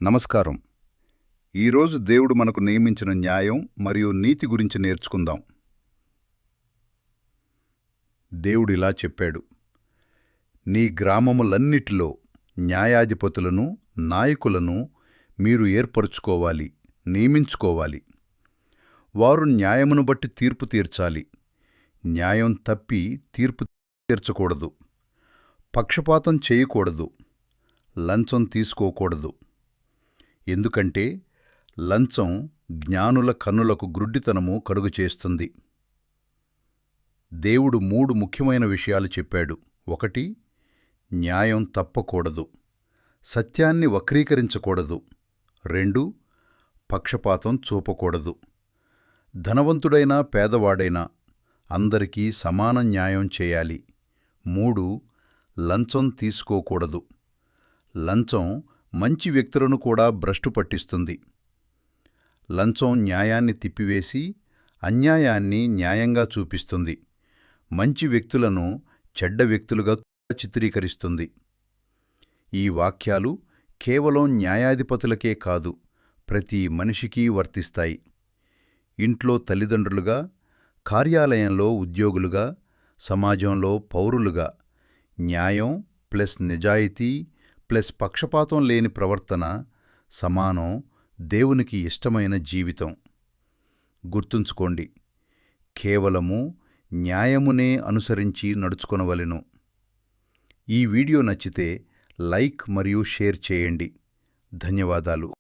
నమస్కారం. ఈరోజు దేవుడు మనకు నియమించిన న్యాయం మరియు నీతి గురించి నేర్చుకుందాం. దేవుడు ఇలా చెప్పాడు, నీ గ్రామములన్నిటిలో న్యాయాధిపతులను, నాయకులను మీరు ఏర్పరుచుకోవాలి, నియమించుకోవాలి. వారు న్యాయమును బట్టి తీర్పు తీర్చాలి. న్యాయం తప్పి తీర్పు తీర్చకూడదు. పక్షపాతం చేయకూడదు. లంచం తీసుకోకూడదు. ఎందుకంటే లంచం జ్ఞానుల కన్నులకు గ్రుడ్డితనము కలుగచేస్తుంది. దేవుడు 3 ముఖ్యమైన విషయాలు చెప్పాడు. 1. న్యాయం తప్పకూడదు. సత్యాన్ని వక్రీకరించకూడదు. 2. పక్షపాతం చూపకూడదు. ధనవంతుడైనా పేదవాడైనా అందరికీ సమాన న్యాయం చేయాలి. 3. లంచం తీసుకోకూడదు. లంచం మంచి వ్యక్తులను కూడా భ్రష్టు పట్టిస్తుంది. లంచం న్యాయాన్ని తిప్పివేసి అన్యాయాన్ని న్యాయంగా చూపిస్తుంది. మంచి వ్యక్తులను చెడ్డ వ్యక్తులుగా చిత్రీకరిస్తుంది. ఈ వాక్యాలు కేవలం న్యాయాధిపతులకే కాదు, ప్రతి మనిషికీ వర్తిస్తాయి. ఇంట్లో తల్లిదండ్రులుగా, కార్యాలయంలో ఉద్యోగులుగా, సమాజంలో పౌరులుగా న్యాయం ప్లస్ నిజాయితీ ప్లస్ పక్షపాతం లేని ప్రవర్తన సమానం దేవునికి ఇష్టమైన జీవితం. గుర్తుంచుకోండి, కేవలము న్యాయమునే అనుసరించి నడుచుకొనవలెను. ఈ వీడియో నచ్చితే లైక్ మరియు షేర్ చేయండి. ధన్యవాదాలు.